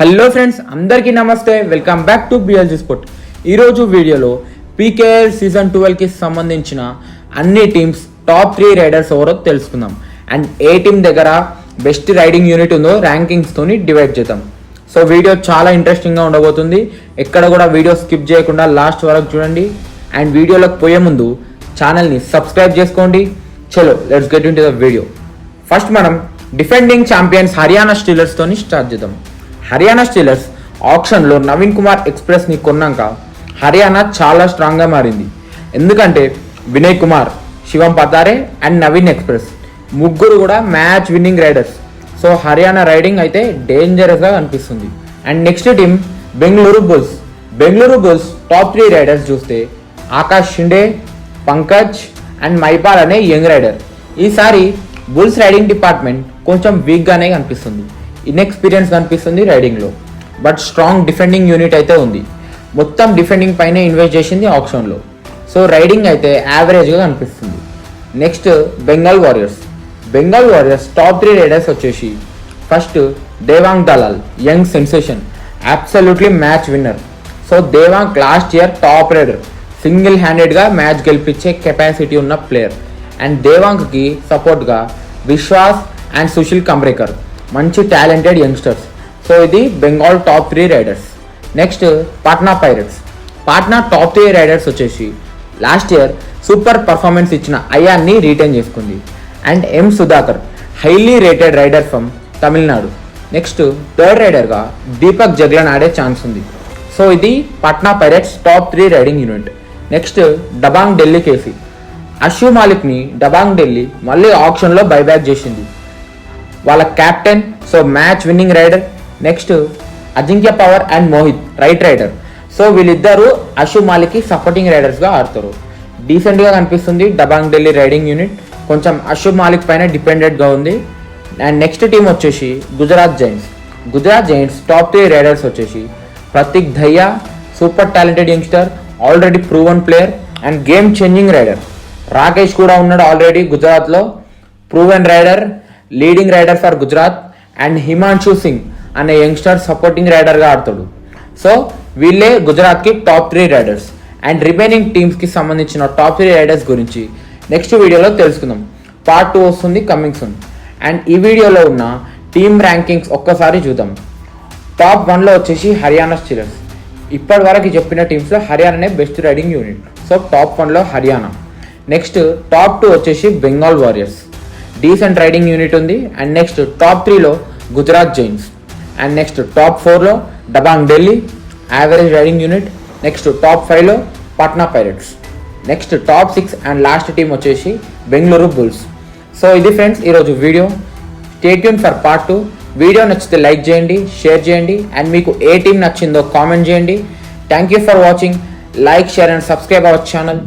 Hello friends, అందరికీ నమస్తే. Welcome back to BLG sport. ఈరోజు వీడియోలో పీకేఎల్ సీజన్ 12కి సంబంధించిన అన్ని టీమ్స్ టాప్ 3 రైడర్స్ ఎవరో తెలుసుకుందాం. అండ్ ఏ టీమ్ దగ్గర బెస్ట్ రైడింగ్ యూనిట్ ఉందో ర్యాంకింగ్స్తోని డివైడ్ చేద్దాం. సో వీడియో చాలా ఇంట్రెస్టింగ్గా ఉండబోతుంది. ఎక్కడ కూడా వీడియో స్కిప్ చేయకుండా లాస్ట్ వరకు చూడండి. అండ్ వీడియోలోకి పోయే ముందు ఛానల్ని సబ్స్క్రైబ్ చేసుకోండి. చలో let's get in to the video. First మనం డిఫెండింగ్ ఛాంపియన్స్ హర్యానా స్టీలర్స్తోని స్టార్ట్ చేద్దాం. హర్యానా స్టీలర్స్ ఆప్షన్లో నవీన్ కుమార్ ఎక్స్ప్రెస్ని కొన్నాక హర్యానా చాలా స్ట్రాంగ్గా మారింది. ఎందుకంటే వినయ్ కుమార్, శివం పతారే అండ్ నవీన్ ఎక్స్ప్రెస్ ముగ్గురు కూడా match winning riders. So Haryana riding అయితే డేంజరస్గా కనిపిస్తుంది. And next team Bengaluru bulls. Bengaluru bulls top 3 riders చూస్తే ఆకాష్ షిండే, పంకజ్ అండ్ మైపాల్ అనే యంగ్ రైడర్. ఈసారి బుల్స్ రైడింగ్ డిపార్ట్మెంట్ కొంచెం వీక్గానే కనిపిస్తుంది. ఇన్ఎక్స్పీరియన్స్ కనిపిస్తుంది రైడింగ్లో. బట్ స్ట్రాంగ్ డిఫెండింగ్ యూనిట్ అయితే ఉంది. మొత్తం డిఫెండింగ్ పైనే ఇన్వెస్ట్ చేసింది ఆప్షన్లో. సో రైడింగ్ అయితే యావరేజ్గా కనిపిస్తుంది. Next Bengal warriors. Bengal warriors top 3 raiders వచ్చేసి first Devang Dalal, young sensation, absolutely match winner. So Devang last year top raider, single హ్యాండెడ్గా మ్యాచ్ గెలిపించే కెపాసిటీ ఉన్న ప్లేయర్. అండ్ దేవాంగ్కి సపోర్ట్గా విశ్వాస్ అండ్ సుశీల్ కంబ్రేకర్, మంచి టాలెంటెడ్ యంగ్స్టర్స్. సో ఇది Bengal top 3 raiders. Next Patna pirates. Patna top 3 raiders వచ్చేసి last year super performance ఇచ్చిన అయాన్ని రిటైన్ చేసుకుంది. And M Sudhakar, highly rated raider from Tamil Nadu. Next third రైడర్గా దీపక్ జగ్లన్ ఆడే ఛాన్స్ ఉంది. సో ఇది Patna pirates top 3 raiding unit. Next Dabang Delhi KC. Ashu మాలిక్ని డబాంగ్ ఢిల్లీ మళ్ళీ ఆప్షన్లో బైబ్యాక్ చేసింది. వాళ్ళ captain, so match winning raider. Next Ajinkya Pawar and Mohit, right raider. So వీళ్ళిద్దరూ అషు మాలిక్కి సపోర్టింగ్ రైడర్స్గా ఆడతారు. డీసెంట్గా కనిపిస్తుంది డబాంగ్ ఢిల్లీ రైడింగ్ యూనిట్. కొంచెం అషు మాలిక్ పైన డిపెండెంట్గా ఉంది. అండ్ నెక్స్ట్ టీం వచ్చేసి Gujarat giants. Gujarat giants top 3 raiders వచ్చేసి Prateek Dahiya, super talented youngster, already proven player and game changing raider. Rakesh కూడా ఉన్నాడు ఆల్రెడీ గుజరాత్లో, proven raider, leading raider for Gujarat. And Himanshu Singh అనే యంగ్స్టర్ సపోర్టింగ్ రైడర్గా ఆడతాడు. సో వీళ్ళే గుజరాత్కి టాప్ 3 రైడర్స్. అండ్ రిమైనింగ్ టీమ్స్కి సంబంధించిన టాప్ 3 రైడర్స్ గురించి నెక్స్ట్ వీడియోలో తెలుసుకుందాం. పార్ట్ 2 వస్తుంది, కమింగ్ సూన్. అండ్ ఈ వీడియోలో ఉన్న టీమ్ ర్యాంకింగ్స్ ఒక్కసారి చూద్దాం. టాప్ 1లో వచ్చేసి హర్యానా స్టీలర్స్. ఇప్పటి వరకు చెప్పిన టీమ్స్లో హర్యానానే best raiding unit. So top 1లో హర్యానా. నెక్స్ట్ టాప్ 2 వచ్చేసి Bengal warriors, decent raiding unit ఉంది. అండ్ నెక్స్ట్ టాప్ 3లో Gujarat giants. And next top 4లో Dabang Delhi, average raiding unit. Next top 5లో Patna pirates. Next top 6 and last team వచ్చేసి బెంగళూరు బుల్స్. సో ఇది friends ఈరోజు video. Stay tune for part 2. Video నచ్చితే like చేయండి, share చేయండి. అండ్ మీకు ఏ టీం నచ్చిందో కామెంట్ చేయండి. Thank you for watching. Like, share and subscribe our channel.